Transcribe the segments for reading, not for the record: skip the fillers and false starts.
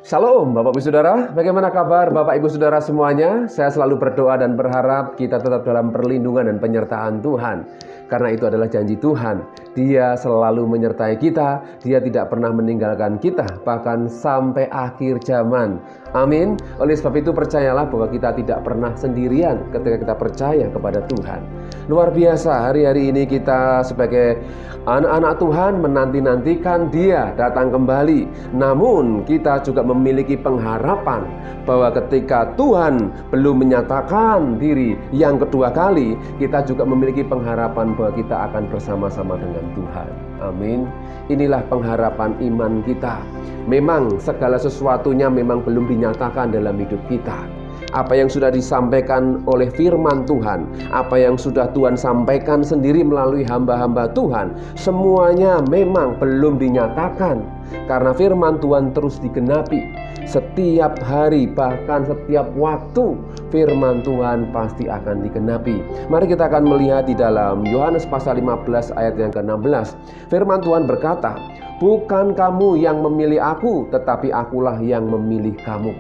Shalom Bapak Ibu Saudara, bagaimana kabar Bapak Ibu Saudara semuanya? Saya selalu berdoa dan berharap kita tetap dalam perlindungan dan penyertaan Tuhan. Karena itu adalah janji Tuhan. Dia selalu menyertai kita, Dia tidak pernah meninggalkan kita, bahkan sampai akhir zaman. Amin. Oleh sebab itu percayalah bahwa kita tidak pernah sendirian ketika kita percaya kepada Tuhan. Luar biasa, hari-hari ini kita sebagai anak-anak Tuhan menanti-nantikan Dia datang kembali. Namun kita juga memiliki pengharapan bahwa ketika Tuhan belum menyatakan diri yang kedua kali, kita juga memiliki pengharapan bahwa kita akan bersama-sama dengan Tuhan. Amin. Inilah pengharapan iman kita. Memang segala sesuatunya memang belum dinyatakan dalam hidup kita. Apa yang sudah disampaikan oleh firman Tuhan, apa yang sudah Tuhan sampaikan sendiri melalui hamba-hamba Tuhan, semuanya memang belum dinyatakan. Karena firman Tuhan terus digenapi. Setiap hari, bahkan setiap waktu, firman Tuhan pasti akan digenapi. Mari kita akan melihat di dalam Yohanes pasal 15 ayat yang ke-16. Firman Tuhan berkata, "Bukan kamu yang memilih aku, tetapi akulah yang memilih kamu.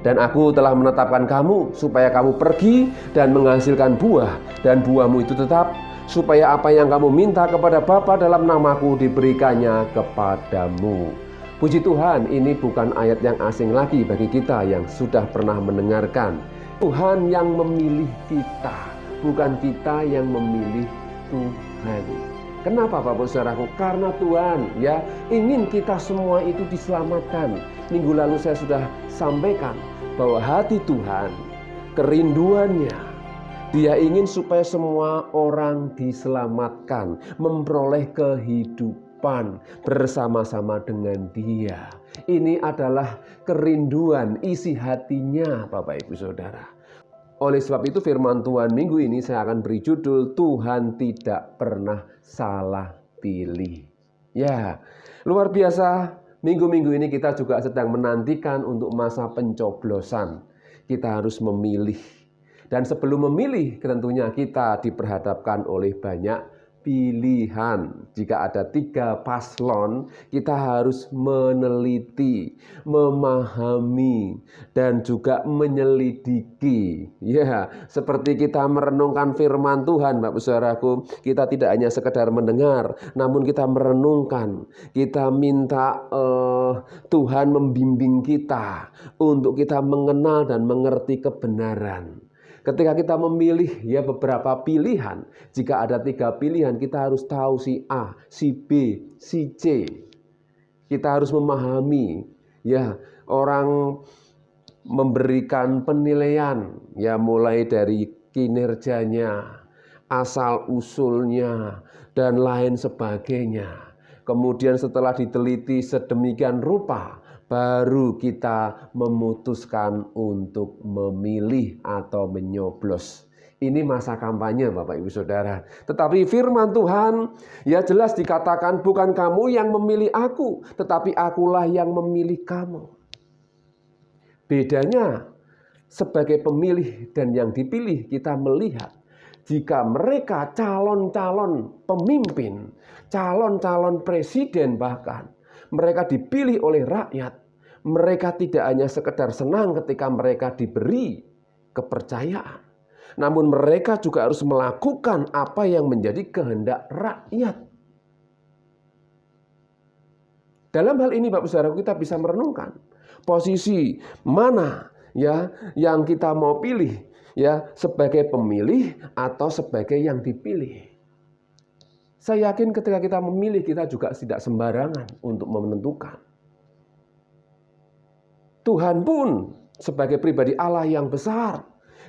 Dan aku telah menetapkan kamu supaya kamu pergi dan menghasilkan buah, dan buahmu itu tetap, supaya apa yang kamu minta kepada Bapa dalam namaku diberikannya kepadamu." Puji Tuhan, ini bukan ayat yang asing lagi bagi kita yang sudah pernah mendengarkan. Tuhan yang memilih kita, bukan kita yang memilih Tuhan. Kenapa Bapak Saudaraku? Karena Tuhan ingin kita semua itu diselamatkan. Minggu lalu saya sudah sampaikan bahwa hati Tuhan, kerinduannya, Dia ingin supaya semua orang diselamatkan, memperoleh kehidupan bersama-sama dengan Dia. Ini adalah kerinduan isi hatinya Bapak Ibu Saudara. Oleh sebab itu firman Tuhan minggu ini saya akan beri judul, Tuhan tidak pernah salah pilih. Ya, luar biasa. Minggu-minggu ini kita juga sedang menantikan untuk masa pencoblosan. Kita harus memilih. Dan sebelum memilih, tentunya kita diperhadapkan oleh banyak pilihan. Jika ada 3 paslon, kita harus meneliti, memahami, dan juga menyelidiki. Ya, seperti kita merenungkan firman Tuhan, Bapak Saudaraku, kita tidak hanya sekedar mendengar, namun kita merenungkan. Kita minta Tuhan membimbing kita untuk kita mengenal dan mengerti kebenaran. Ketika kita memilih beberapa pilihan, jika ada 3 pilihan, kita harus tahu si A, si B, si C. Kita harus memahami orang memberikan penilaian mulai dari kinerjanya, asal usulnya, dan lain sebagainya. Kemudian setelah diteliti sedemikian rupa, baru kita memutuskan untuk memilih atau menyoblos. Ini masa kampanye Bapak Ibu Saudara. Tetapi firman Tuhan jelas dikatakan, bukan kamu yang memilih aku, tetapi akulah yang memilih kamu. Bedanya sebagai pemilih dan yang dipilih, kita melihat jika mereka calon-calon pemimpin, calon-calon presiden bahkan, mereka dipilih oleh rakyat, mereka tidak hanya sekedar senang ketika mereka diberi kepercayaan, namun mereka juga harus melakukan apa yang menjadi kehendak rakyat. Dalam hal ini Bapak Saudara, kita bisa merenungkan posisi mana yang kita mau pilih, sebagai pemilih atau sebagai yang dipilih. Saya yakin ketika kita memilih, kita juga tidak sembarangan untuk menentukan. Tuhan pun sebagai pribadi Allah yang besar,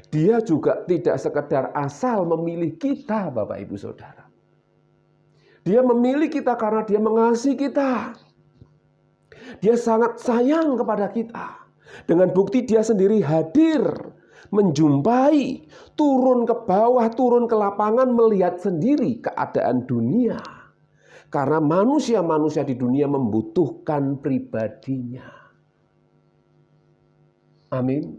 Dia juga tidak sekedar asal memilih kita Bapak Ibu Saudara. Dia memilih kita karena Dia mengasihi kita. Dia sangat sayang kepada kita. Dengan bukti Dia sendiri hadir, menjumpai, turun ke bawah, turun ke lapangan, melihat sendiri keadaan dunia. Karena manusia-manusia di dunia membutuhkan pribadinya. Amin.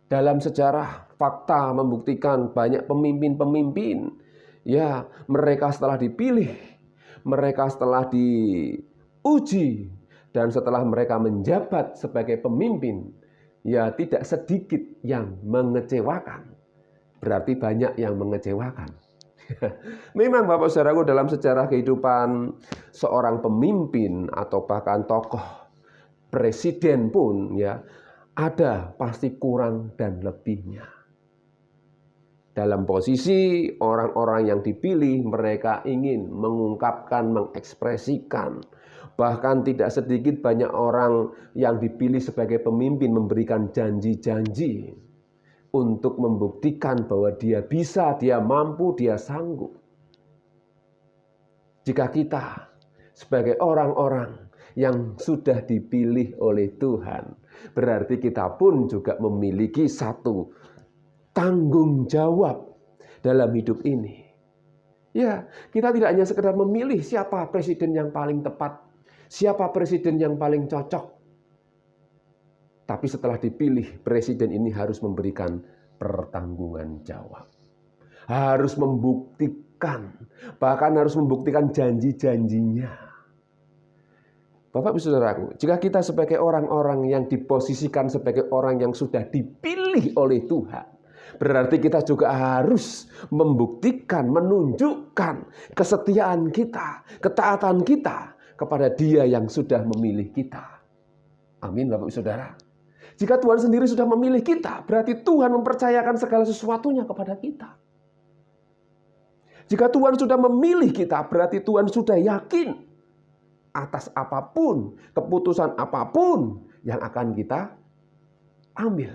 Dalam sejarah, fakta membuktikan banyak pemimpin-pemimpin, mereka setelah dipilih, mereka setelah diuji, Dan setelah mereka menjabat sebagai pemimpin, ya tidak sedikit yang mengecewakan. Berarti banyak yang mengecewakan. Memang Bapak Saudaraku, dalam sejarah kehidupan seorang pemimpin atau bahkan tokoh presiden pun ya ada pasti kurang dan lebihnya. Dalam posisi orang-orang yang dipilih, mereka ingin mengungkapkan, mengekspresikan. Bahkan tidak sedikit banyak orang yang dipilih sebagai pemimpin memberikan janji-janji untuk membuktikan bahwa dia bisa, dia mampu, dia sanggup. Jika kita sebagai orang-orang yang sudah dipilih oleh Tuhan, berarti kita pun juga memiliki satu tanggung jawab dalam hidup ini. Ya, kita tidak hanya sekedar memilih siapa presiden yang paling tepat, siapa presiden yang paling cocok. Tapi setelah dipilih, presiden ini harus memberikan pertanggungan jawab. Harus membuktikan, bahkan harus membuktikan janji-janjinya. Bapak Ibu Saudaraku, jika kita sebagai orang-orang yang diposisikan sebagai orang yang sudah dipilih oleh Tuhan, berarti kita juga harus membuktikan, menunjukkan kesetiaan kita, ketaatan kita kepada Dia yang sudah memilih kita. Amin Bapak Ibu Saudara. Jika Tuhan sendiri sudah memilih kita, berarti Tuhan mempercayakan segala sesuatunya kepada kita. Jika Tuhan sudah memilih kita, berarti Tuhan sudah yakin atas apapun, keputusan apapun yang akan kita ambil.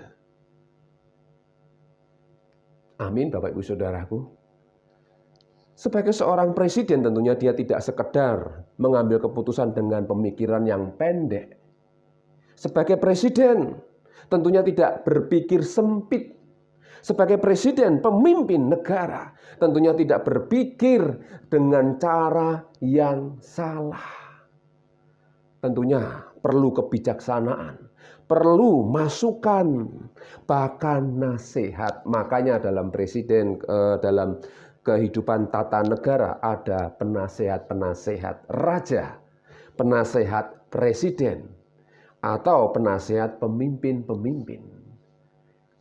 Amin Bapak Ibu Saudaraku. Sebagai seorang presiden tentunya dia tidak sekedar mengambil keputusan dengan pemikiran yang pendek. Sebagai presiden tentunya tidak berpikir sempit. Sebagai presiden, pemimpin negara, tentunya tidak berpikir dengan cara yang salah. Tentunya perlu kebijaksanaan, perlu masukan, bahkan nasihat. Makanya dalam presiden, dalam kehidupan tata negara ada penasehat-penasehat raja, penasehat presiden, atau penasehat pemimpin-pemimpin.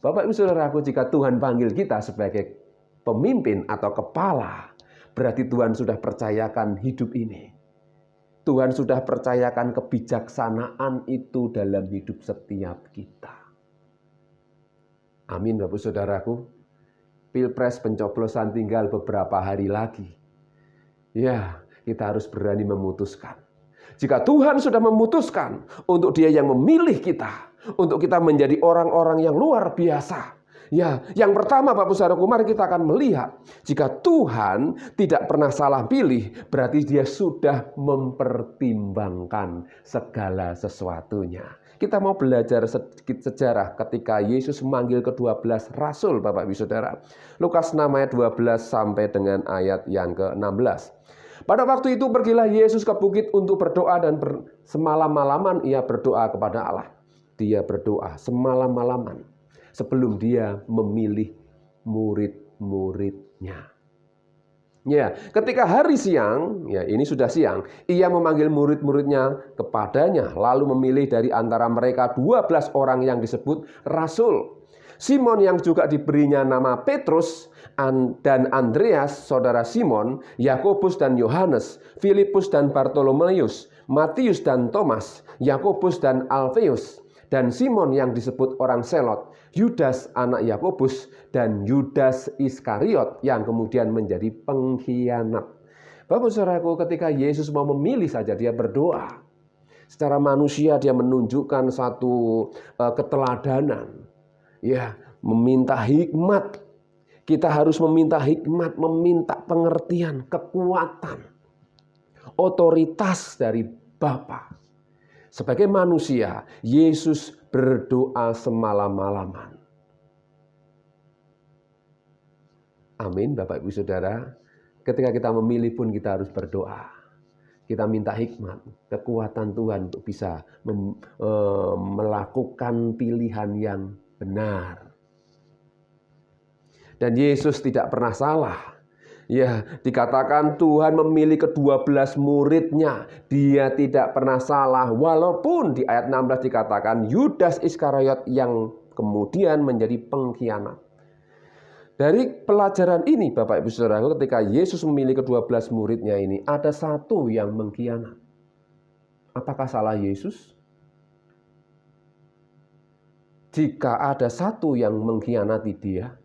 Bapak Ibu Saudaraku, jika Tuhan panggil kita sebagai pemimpin atau kepala, berarti Tuhan sudah percayakan hidup ini. Tuhan sudah percayakan kebijaksanaan itu dalam hidup setiap kita. Amin Bapak Ibu Saudaraku. Pilpres pencoblosan tinggal beberapa hari lagi. Ya, kita harus berani memutuskan. Jika Tuhan sudah memutuskan untuk Dia yang memilih kita, untuk kita menjadi orang-orang yang luar biasa. Ya, yang pertama Bapak Saudaraku, mari kita akan melihat jika Tuhan tidak pernah salah pilih, berarti Dia sudah mempertimbangkan segala sesuatunya. Kita mau belajar sedikit sejarah ketika Yesus memanggil ke-12 rasul Bapak Ibu Saudara. Lukas 6 ayat 12 sampai dengan ayat yang ke-16. Pada waktu itu pergilah Yesus ke bukit untuk berdoa dan semalam-malaman ia berdoa kepada Allah. Dia berdoa semalam-malaman sebelum dia memilih murid-muridnya. Ya, ketika hari siang, ya ini sudah siang, ia memanggil murid-muridnya kepadanya, lalu memilih dari antara mereka 12 orang yang disebut rasul. Simon yang juga diberinya nama Petrus, dan Andreas, saudara Simon, Yakobus dan Yohanes, Filipus dan Bartolomeus, Matius dan Thomas, Yakobus dan Alfeus, dan Simon yang disebut orang Selot, Yudas anak Yakobus, dan Yudas Iskariot yang kemudian menjadi pengkhianat. Bapak Saudaraku, ketika Yesus mau memilih saja dia berdoa. Secara manusia dia menunjukkan satu keteladanan. Ya, meminta hikmat. Kita harus meminta hikmat, meminta pengertian, kekuatan, otoritas dari Bapa. Sebagai manusia, Yesus berdoa semalam-malaman. Amin, Bapak Ibu Saudara. Ketika kita memilih pun kita harus berdoa. Kita minta hikmat, kekuatan Tuhan untuk bisa melakukan pilihan yang benar. Dan Yesus tidak pernah salah. Ya, dikatakan Tuhan memilih ke-12 muridnya. Dia tidak pernah salah. Walaupun di ayat 16 dikatakan Yudas Iskariot yang kemudian menjadi pengkhianat. Dari pelajaran ini Bapak Ibu Saudara, ketika Yesus memilih ke-12 muridnya ini, ada satu yang mengkhianat. Apakah salah Yesus? Jika ada satu yang mengkhianati dia,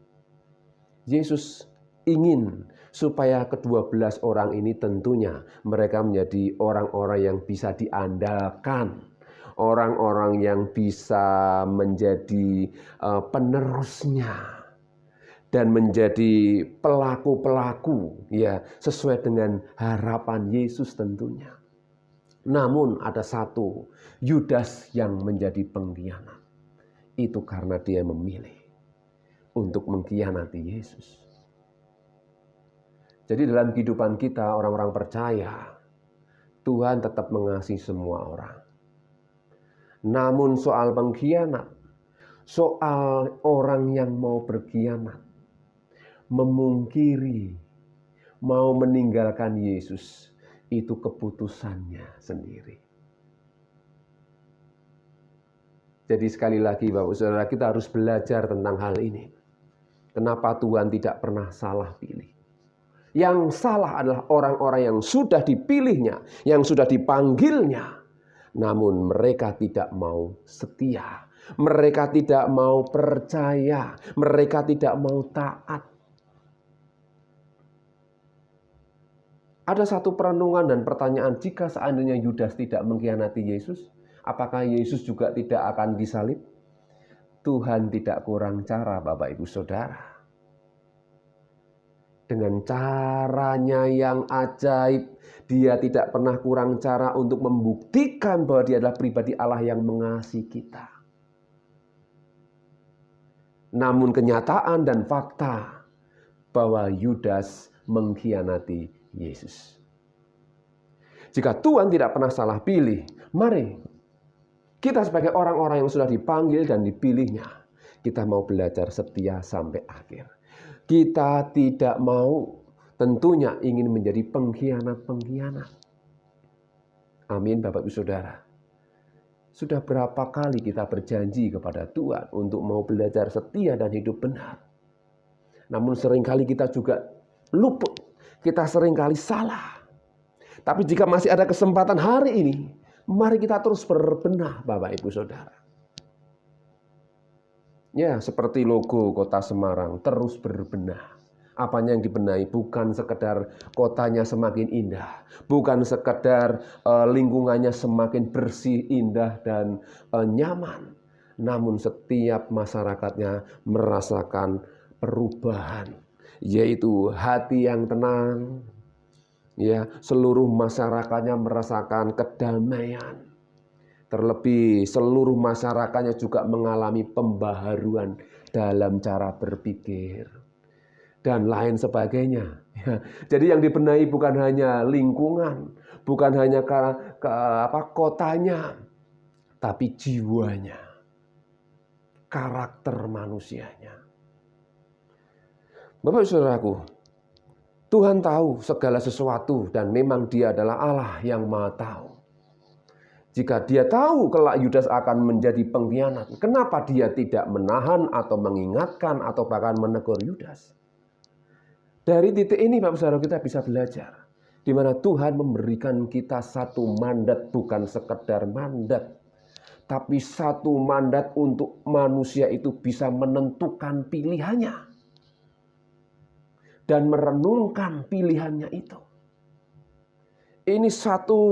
Yesus ingin supaya ke-12 orang ini tentunya mereka menjadi orang-orang yang bisa diandalkan. Orang-orang yang bisa menjadi penerusnya. Dan menjadi pelaku-pelaku ya sesuai dengan harapan Yesus tentunya. Namun ada satu, Yudas yang menjadi pengkhianat. Itu karena dia memilih untuk mengkhianati Yesus. Jadi dalam kehidupan kita orang-orang percaya, Tuhan tetap mengasihi semua orang. Namun soal pengkhianat, soal orang yang mau berkhianat, memungkiri, mau meninggalkan Yesus, itu keputusannya sendiri. Jadi sekali lagi Bapak Saudara, kita harus belajar tentang hal ini. Kenapa Tuhan tidak pernah salah pilih? Yang salah adalah orang-orang yang sudah dipilihnya, yang sudah dipanggilnya. Namun mereka tidak mau setia. Mereka tidak mau percaya. Mereka tidak mau taat. Ada satu perenungan dan pertanyaan, jika seandainya Yudas tidak mengkhianati Yesus, apakah Yesus juga tidak akan disalib? Tuhan tidak kurang cara Bapak Ibu Saudara. Dengan caranya yang ajaib, dia tidak pernah kurang cara untuk membuktikan bahwa dia adalah pribadi Allah yang mengasihi kita. Namun kenyataan dan fakta bahwa Yudas mengkhianati Yesus. Jika Tuhan tidak pernah salah pilih, mari kita sebagai orang-orang yang sudah dipanggil dan dipilihnya, kita mau belajar setia sampai akhir. Kita tidak mau tentunya ingin menjadi pengkhianat-pengkhianat. Amin Bapak Ibu Saudara. Sudah berapa kali kita berjanji kepada Tuhan untuk mau belajar setia dan hidup benar. Namun seringkali kita juga luput. Kita seringkali salah. Tapi jika masih ada kesempatan hari ini, mari kita terus berbenah Bapak Ibu Saudara. Ya, seperti logo Kota Semarang, terus berbenah. Apanya yang dibenahi? Bukan sekedar kotanya semakin indah, bukan sekedar lingkungannya semakin bersih, indah, dan nyaman. Namun setiap masyarakatnya merasakan perubahan, yaitu hati yang tenang. Ya, seluruh masyarakatnya merasakan kedamaian. Terlebih seluruh masyarakatnya juga mengalami pembaharuan dalam cara berpikir dan lain sebagainya. Jadi yang dibenahi bukan hanya lingkungan, bukan hanya kotanya, tapi jiwanya, karakter manusianya. Bapak Saudaraku, Tuhan tahu segala sesuatu dan memang Dia adalah Allah yang Maha Tahu. Jika Dia tahu kelak Yudas akan menjadi pengkhianat, kenapa Dia tidak menahan atau mengingatkan atau bahkan menegur Yudas? Dari titik ini Bapak Saudara kita bisa belajar di mana Tuhan memberikan kita satu mandat, bukan sekedar mandat, tapi satu mandat untuk manusia itu bisa menentukan pilihannya dan merenungkan pilihannya itu. Ini satu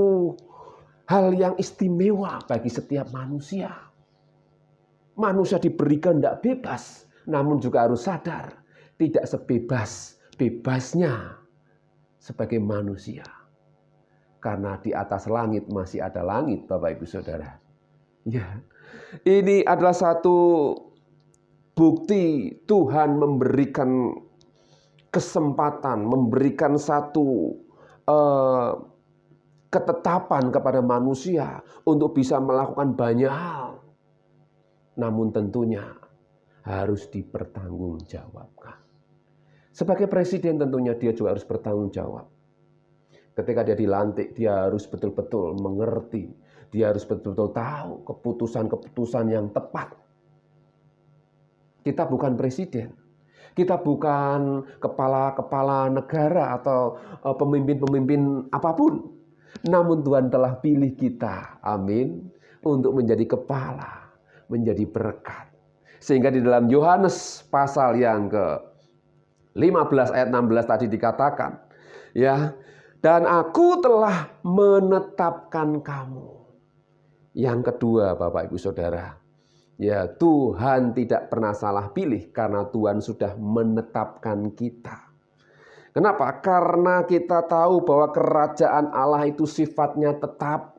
hal yang istimewa bagi setiap manusia. Manusia diberikan tidak bebas, namun juga harus sadar tidak sebebas-bebasnya sebagai manusia. Karena di atas langit masih ada langit, Bapak Ibu Saudara. Ya, ini adalah satu bukti Tuhan memberikan kesempatan, memberikan satu ketetapan kepada manusia untuk bisa melakukan banyak hal. Namun tentunya harus dipertanggungjawabkan. Sebagai presiden tentunya dia juga harus bertanggung jawab. Ketika dia dilantik, dia harus betul-betul mengerti. Dia harus betul-betul tahu keputusan-keputusan yang tepat. Kita bukan presiden. Kita bukan kepala-kepala negara atau pemimpin-pemimpin apapun. Namun Tuhan telah pilih kita, amin, untuk menjadi kepala, menjadi berkat. Sehingga di dalam Yohanes pasal yang ke-15 ayat 16 tadi dikatakan, ya, dan aku telah menetapkan kamu. Yang kedua, Bapak Ibu Saudara, ya, Tuhan tidak pernah salah pilih karena Tuhan sudah menetapkan kita. Kenapa? Karena kita tahu bahwa kerajaan Allah itu sifatnya tetap.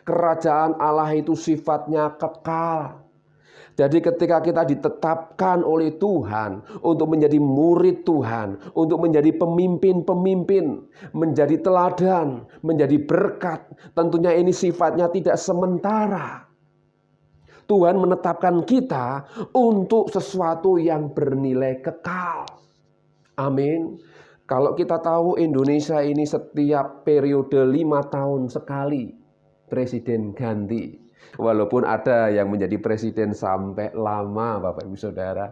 Kerajaan Allah itu sifatnya kekal. Jadi ketika kita ditetapkan oleh Tuhan untuk menjadi murid Tuhan, untuk menjadi pemimpin-pemimpin, menjadi teladan, menjadi berkat, tentunya ini sifatnya tidak sementara. Tuhan menetapkan kita untuk sesuatu yang bernilai kekal. Amin. Kalau kita tahu Indonesia ini setiap periode 5 tahun sekali presiden ganti. Walaupun ada yang menjadi presiden sampai lama, Bapak Ibu Saudara.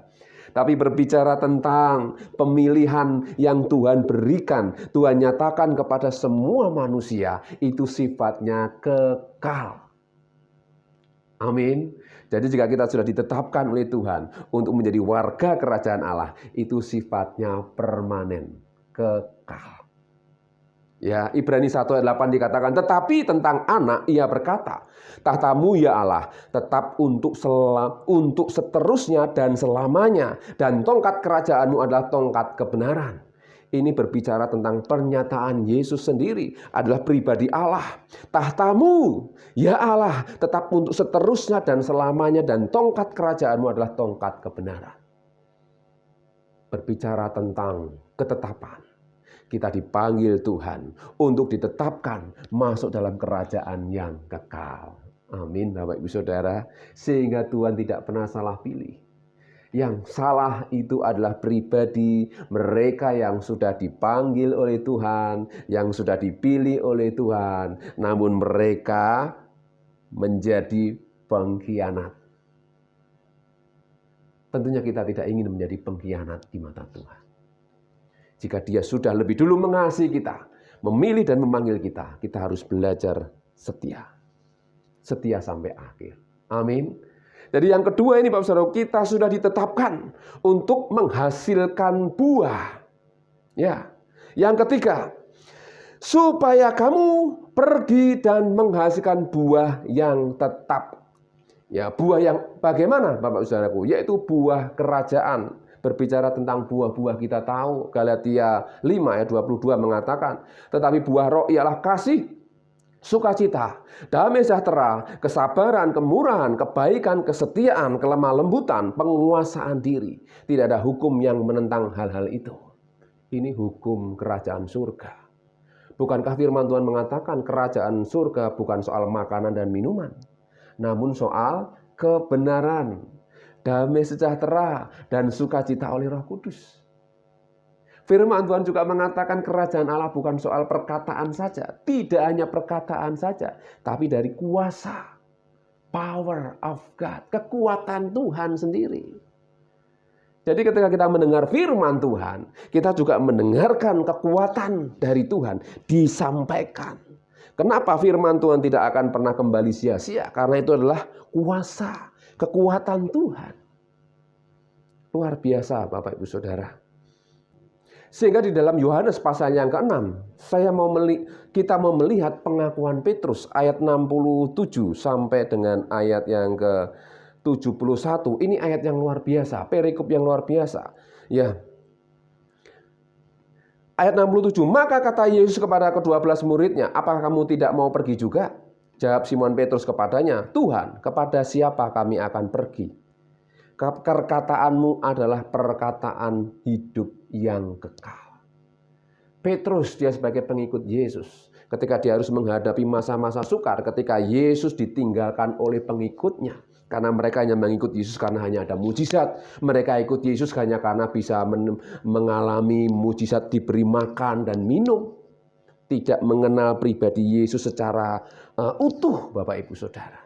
Tapi berbicara tentang pemilihan yang Tuhan berikan, Tuhan nyatakan kepada semua manusia, itu sifatnya kekal. Amin. Jadi jika kita sudah ditetapkan oleh Tuhan untuk menjadi warga kerajaan Allah, itu sifatnya permanen, kekal. Ya, Ibrani 1 ayat 8 dikatakan, tetapi tentang anak ia berkata, tahtamu ya Allah tetap untuk seterusnya dan selamanya, dan tongkat kerajaanmu adalah tongkat kebenaran. Ini berbicara tentang pernyataan Yesus sendiri adalah pribadi Allah. Tahtamu ya Allah tetap untuk seterusnya dan selamanya, dan tongkat kerajaanmu adalah tongkat kebenaran. Berbicara tentang ketetapan. Kita dipanggil Tuhan untuk ditetapkan masuk dalam kerajaan yang kekal. Amin, Bapak Ibu Saudara. Sehingga Tuhan tidak pernah salah pilih. Yang salah itu adalah pribadi mereka yang sudah dipanggil oleh Tuhan, yang sudah dipilih oleh Tuhan, namun mereka menjadi pengkhianat. Tentunya kita tidak ingin menjadi pengkhianat di mata Tuhan. Jika Dia sudah lebih dulu mengasihi kita, memilih dan memanggil kita, kita harus belajar setia. Setia sampai akhir. Amin. Jadi yang kedua ini Bapak Saudara, kita sudah ditetapkan untuk menghasilkan buah. Ya. Yang ketiga, supaya kamu pergi dan menghasilkan buah yang tetap. Ya, buah yang bagaimana Bapak Saudaraku? Yaitu buah kerajaan. Berbicara tentang buah-buah kita tahu Galatia 5 ayat 22 mengatakan, tetapi buah roh ialah kasih, sukacita, damai sejahtera, kesabaran, kemurahan, kebaikan, kesetiaan, kelemah lembutan, penguasaan diri. Tidak ada hukum yang menentang hal-hal itu. Ini hukum kerajaan surga. Bukankah firman Tuhan mengatakan kerajaan surga bukan soal makanan dan minuman, namun soal kebenaran, damai sejahtera, dan sukacita oleh Roh Kudus. Firman Tuhan juga mengatakan kerajaan Allah bukan soal perkataan saja. Tidak hanya perkataan saja, tapi dari kuasa. Power of God. Kekuatan Tuhan sendiri. Jadi ketika kita mendengar firman Tuhan, kita juga mendengarkan kekuatan dari Tuhan disampaikan. Kenapa firman Tuhan tidak akan pernah kembali sia-sia? Karena itu adalah kuasa, kekuatan Tuhan. Luar biasa Bapak Ibu Saudara. Sehingga di dalam Yohanes pasal yang ke-6, kita mau melihat pengakuan Petrus ayat 67 sampai dengan ayat yang ke-71. Ini ayat yang luar biasa, perikop yang luar biasa. Ya. Ayat 67, maka kata Yesus kepada ke-12 muridnya, apakah kamu tidak mau pergi juga? Jawab Simon Petrus kepadanya, Tuhan, kepada siapa kami akan pergi? Perkataanmu adalah perkataan hidup yang kekal. Petrus, dia sebagai pengikut Yesus, ketika dia harus menghadapi masa-masa sukar, ketika Yesus ditinggalkan oleh pengikutnya, Karena mereka hanya mengikut Yesus karena hanya ada mujizat. Mereka ikut Yesus hanya karena bisa mengalami mujizat, diberi makan dan minum. Tidak mengenal pribadi Yesus secara utuh, Bapak Ibu Saudara.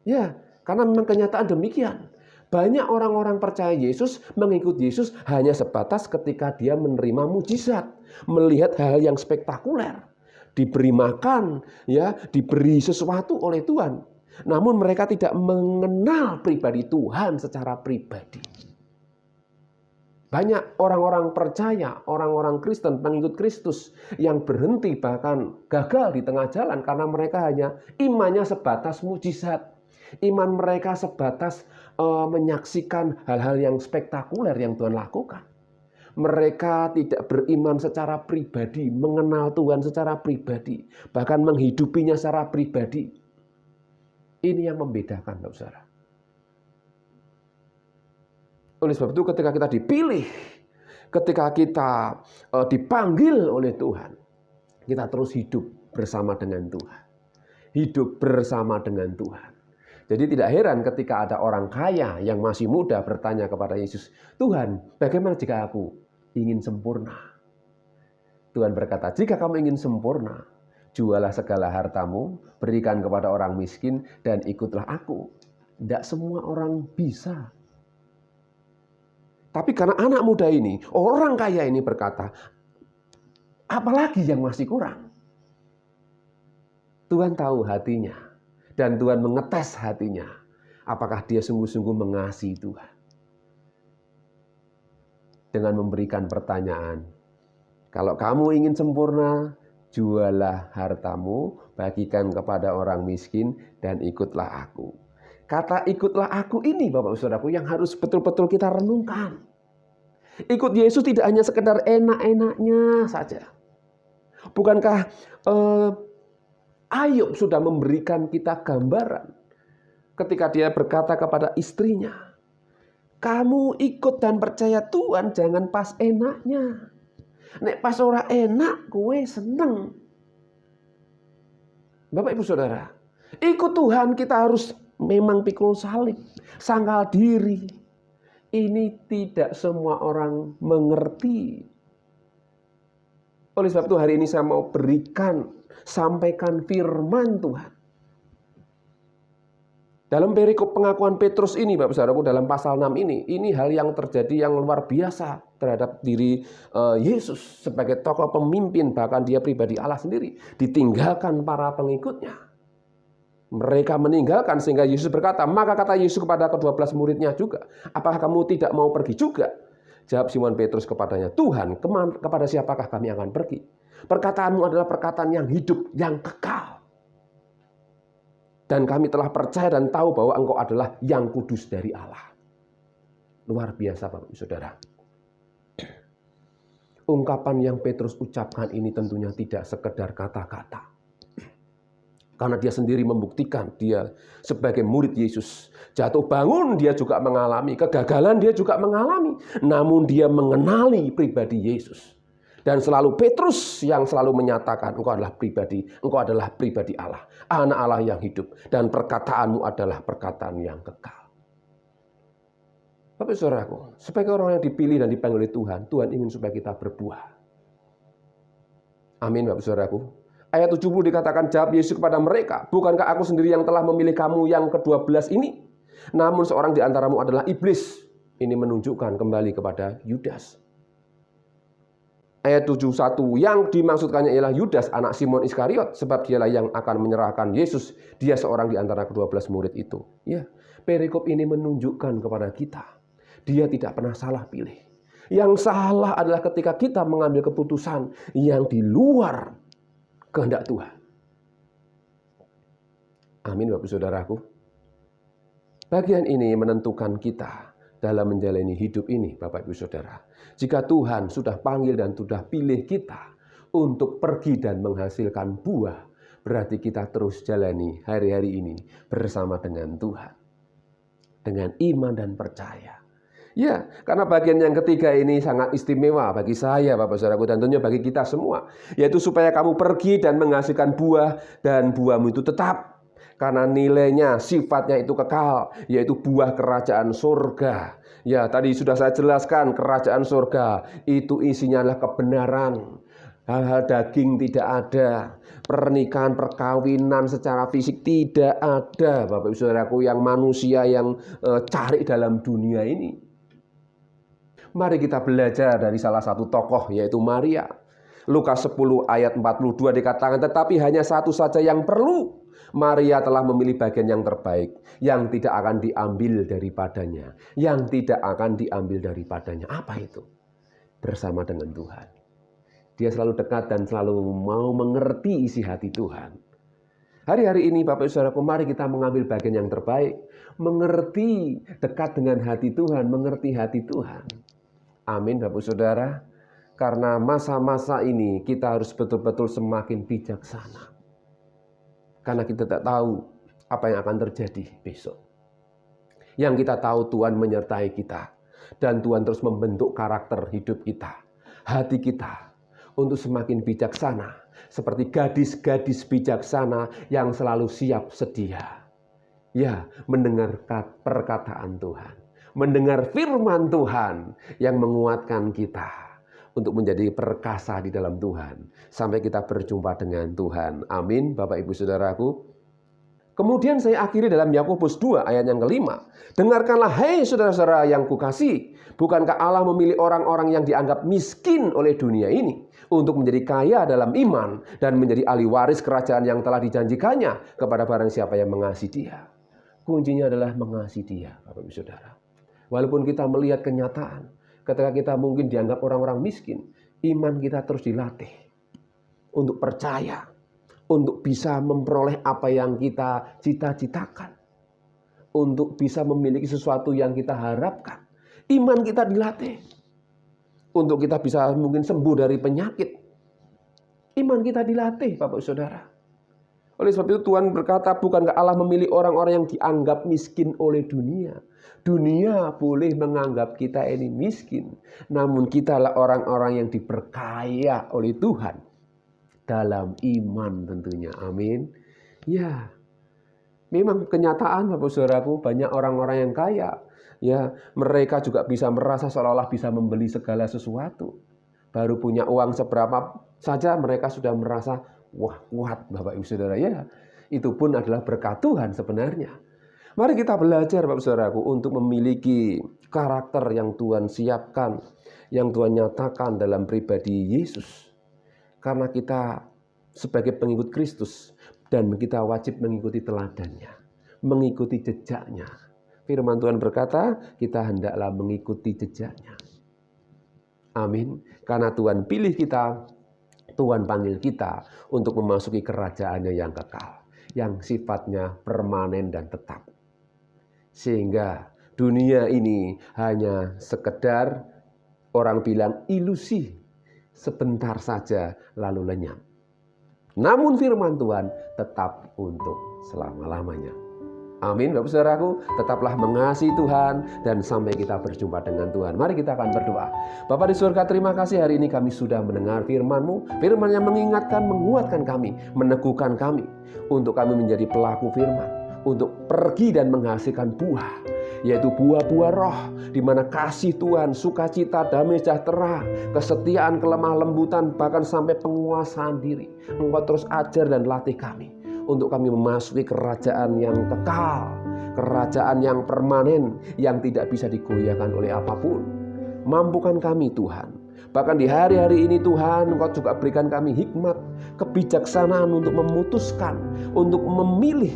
Ya, karena memang kenyataan demikian. Banyak orang-orang percaya Yesus, mengikut Yesus hanya sebatas ketika dia menerima mujizat, melihat hal yang spektakuler, diberi makan, ya, diberi sesuatu oleh Tuhan. Namun mereka tidak mengenal pribadi Tuhan secara pribadi. Banyak orang-orang percaya, orang-orang Kristen, pengikut Kristus yang berhenti bahkan gagal di tengah jalan karena mereka hanya imannya sebatas mujizat. Iman mereka sebatas menyaksikan hal-hal yang spektakuler yang Tuhan lakukan. Mereka tidak beriman secara pribadi, mengenal Tuhan secara pribadi, bahkan menghidupinya secara pribadi. Ini yang membedakan, saudara. Oleh sebab itu ketika kita dipilih, ketika kita dipanggil oleh Tuhan, kita terus hidup bersama dengan Tuhan. Hidup bersama dengan Tuhan. Jadi tidak heran ketika ada orang kaya yang masih muda bertanya kepada Yesus, Tuhan, bagaimana jika aku ingin sempurna? Tuhan berkata, jika kamu ingin sempurna, jualah segala hartamu, berikan kepada orang miskin, dan ikutlah aku. Tidak semua orang bisa. Tapi karena anak muda ini, orang kaya ini berkata, apalagi yang masih kurang? Tuhan tahu hatinya, dan Tuhan mengetes hatinya. Apakah dia sungguh-sungguh mengasihi Tuhan? Dengan memberikan pertanyaan, kalau kamu ingin sempurna, jualah hartamu, bagikan kepada orang miskin, dan ikutlah aku. Kata ikutlah aku ini, Bapak Saudaraku, yang harus betul-betul kita renungkan. Ikut Yesus tidak hanya sekedar enak-enaknya saja. Bukankah Ayub sudah memberikan kita gambaran ketika dia berkata kepada istrinya, kamu ikut dan percaya Tuhan jangan pas enaknya. Nek pas ora enak, kowe seneng. Bapak Ibu Saudara, ikut Tuhan kita harus memang pikul salib, sangkal diri. Ini tidak semua orang mengerti. Oleh sebab itu hari ini saya mau sampaikan firman Tuhan. Dalam perikop pengakuan Petrus ini, Bapak Saudaraku, dalam pasal 6 ini hal yang terjadi yang luar biasa terhadap diri Yesus sebagai tokoh pemimpin, bahkan dia pribadi Allah sendiri, ditinggalkan para pengikutnya. Mereka meninggalkan sehingga Yesus berkata, maka kata Yesus kepada ke-12 muridnya juga, apakah kamu tidak mau pergi juga? Jawab Simon Petrus kepadanya, Tuhan, kepada siapakah kami akan pergi? Perkataanmu adalah perkataan yang hidup, yang kekal. Dan kami telah percaya dan tahu bahwa Engkau adalah yang kudus dari Allah. Luar biasa, Bapak Saudara. Ungkapan yang Petrus ucapkan ini tentunya tidak sekedar kata-kata. Karena dia sendiri membuktikan dia sebagai murid Yesus. Jatuh bangun dia juga mengalami, kegagalan dia juga mengalami. Namun dia mengenali pribadi Yesus. Dan selalu Petrus yang selalu menyatakan, engkau adalah pribadi Allah. Anak Allah yang hidup. Dan perkataanmu adalah perkataan yang kekal. Bapak saudaraku, sebagai orang yang dipilih dan dipanggil oleh Tuhan, Tuhan ingin supaya kita berbuah. Amin Bapak saudaraku. Ayat 70 dikatakan, jawab Yesus kepada mereka, bukankah aku sendiri yang telah memilih kamu yang ke-12 ini? Namun seorang di antaramu adalah iblis. Ini menunjukkan kembali kepada Yudas. Ayat 71, yang dimaksudkannya ialah Yudas, anak Simon Iskariot, sebab dialah yang akan menyerahkan Yesus. Dia seorang di antara ke-12 murid itu. Ya, perikop ini menunjukkan kepada kita, dia tidak pernah salah pilih. Yang salah adalah ketika kita mengambil keputusan yang di luar kehendak Tuhan. Amin Bapak Saudaraku. Bagian ini menentukan kita dalam menjalani hidup ini, Bapak Ibu Saudara. Jika Tuhan sudah panggil dan sudah pilih kita untuk pergi dan menghasilkan buah, berarti kita terus jalani hari-hari ini bersama dengan Tuhan. Dengan iman dan percaya. Ya, karena bagian yang ketiga ini sangat istimewa bagi saya, Bapak Saudaraku, dan tentunya bagi kita semua. Yaitu supaya kamu pergi dan menghasilkan buah, dan buahmu itu tetap. karena nilainya, sifatnya itu kekal, yaitu buah kerajaan surga. Ya, tadi sudah saya jelaskan, kerajaan surga itu isinya adalah kebenaran. Hal-hal daging tidak ada, pernikahan, perkawinan secara fisik tidak ada, Bapak Ibu Saudaraku, yang manusia yang cari dalam dunia ini. Mari kita belajar dari salah satu tokoh, yaitu Maria. Lukas 10 ayat 42 dikatakan, tetapi hanya satu saja yang perlu. Maria telah memilih bagian yang terbaik, yang tidak akan diambil daripadanya. Yang tidak akan diambil daripadanya. Apa itu? Bersama dengan Tuhan. Dia selalu dekat dan selalu mau mengerti isi hati Tuhan. Hari-hari ini Bapak Ibu Saudaraku, mari kita mengambil bagian yang terbaik. Mengerti, dekat dengan hati Tuhan, mengerti hati Tuhan. Amin Bapak Ibu Saudara. Karena masa-masa ini kita harus betul-betul semakin bijaksana. Karena kita tidak tahu apa yang akan terjadi besok. Yang kita tahu Tuhan menyertai kita. Dan Tuhan terus membentuk karakter hidup kita. Hati kita untuk semakin bijaksana. Seperti gadis-gadis bijaksana yang selalu siap sedia. Ya, mendengar perkataan Tuhan. Mendengar firman Tuhan yang menguatkan kita. Untuk menjadi perkasa di dalam Tuhan. Sampai kita berjumpa dengan Tuhan. Amin Bapak Ibu Saudaraku. Kemudian saya akhiri dalam Yakobus 2 ayat yang kelima. Dengarkanlah hai saudara-saudara yang kukasihi. Bukankah Allah memilih orang-orang yang dianggap miskin oleh dunia ini. Untuk menjadi kaya dalam iman. Dan menjadi ahli waris kerajaan yang telah dijanjikannya. Kepada barang siapa yang mengasihi dia. Kuncinya adalah mengasihi dia Bapak Ibu Saudara. Walaupun kita melihat kenyataan. Ketika kita mungkin dianggap orang-orang miskin, iman kita terus dilatih untuk percaya, untuk bisa memperoleh apa yang kita cita-citakan, untuk bisa memiliki sesuatu yang kita harapkan. Iman kita dilatih untuk kita bisa mungkin sembuh dari penyakit. Iman kita dilatih, Bapak Saudara. Oleh sebab itu Tuhan berkata, bukankah Allah memilih orang-orang yang dianggap miskin oleh dunia. Dunia boleh menganggap kita ini miskin. Namun kita adalah orang-orang yang diperkaya oleh Tuhan. Dalam iman tentunya. Amin. Ya, memang kenyataan Bapak Saudaraku, banyak orang-orang yang kaya. Ya, mereka juga bisa merasa seolah-olah bisa membeli segala sesuatu. Baru punya uang seberapa saja mereka sudah merasa, wah kuat Bapak Ibu Saudara. Ya, itu pun adalah berkat Tuhan sebenarnya. Mari kita belajar Bapak Saudaraku untuk memiliki karakter yang Tuhan siapkan, yang Tuhan nyatakan dalam pribadi Yesus. Karena kita sebagai pengikut Kristus dan kita wajib mengikuti teladannya, mengikuti jejaknya. Firman Tuhan berkata, kita hendaklah mengikuti jejaknya. Amin. Karena Tuhan pilih kita, Tuhan panggil kita untuk memasuki kerajaannya yang kekal, yang sifatnya permanen dan tetap. Sehingga dunia ini hanya sekedar orang bilang ilusi, sebentar saja lalu lenyap. Namun firman Tuhan tetap untuk selama-lamanya. Amin Bapak Saudaraku, tetaplah mengasihi Tuhan dan sampai kita berjumpa dengan Tuhan. Mari kita akan berdoa. Bapa di surga, terima kasih hari ini kami sudah mendengar firman-Mu. Firman yang mengingatkan, menguatkan kami, meneguhkan kami untuk kami menjadi pelaku firman, untuk pergi dan menghasilkan buah, yaitu buah-buah roh, di mana kasih Tuhan, sukacita, damai sejahtera, kesetiaan, kelemah lembutan, bahkan sampai penguasaan diri. Engkau terus ajar dan latih kami untuk kami memasuki kerajaan yang kekal, kerajaan yang permanen, yang tidak bisa digoyahkan oleh apapun. Mampukan kami Tuhan. Bahkan di hari-hari ini Tuhan, Engkau juga berikan kami hikmat, kebijaksanaan untuk memutuskan, untuk memilih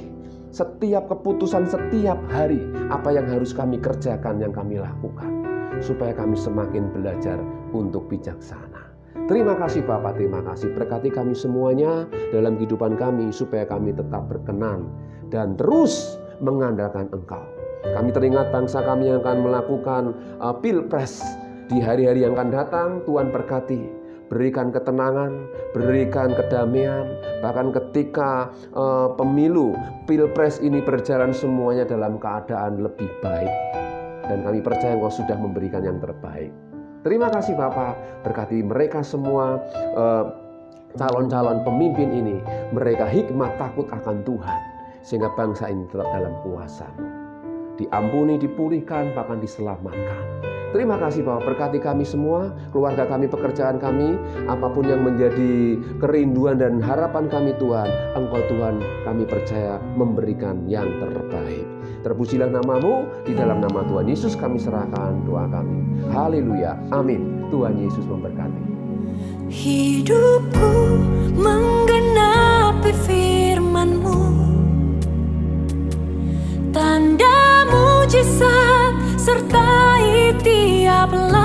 setiap keputusan setiap hari apa yang harus kami kerjakan, yang kami lakukan, supaya kami semakin belajar untuk bijaksana. Terima kasih Bapak, terima kasih. Berkati kami semuanya dalam kehidupan kami, supaya kami tetap berkenan dan terus mengandalkan Engkau. Kami teringat bangsa kami yang akan melakukan pilpres di hari-hari yang akan datang. Tuhan berkati, berikan ketenangan, berikan kedamaian. Bahkan ketika pemilu pilpres ini berjalan, semuanya dalam keadaan lebih baik. Dan kami percaya Engkau sudah memberikan yang terbaik. Terima kasih Bapak, berkati mereka semua calon-calon pemimpin ini. Mereka hikmat takut akan Tuhan, sehingga bangsa ini tetap dalam kuasa-Mu. Diampuni, dipulihkan, bahkan diselamatkan. Terima kasih Bapak, berkati kami semua, keluarga kami, pekerjaan kami, apapun yang menjadi kerinduan dan harapan kami Tuhan, Engkau Tuhan kami percaya memberikan yang terbaik. Terpujilah nama-Mu, di dalam nama Tuhan Yesus kami serahkan doa kami. Haleluya, amin. Tuhan Yesus memberkati. Hidupku menggenapi firman-Mu, tanda mujizat sertai tiap langkah.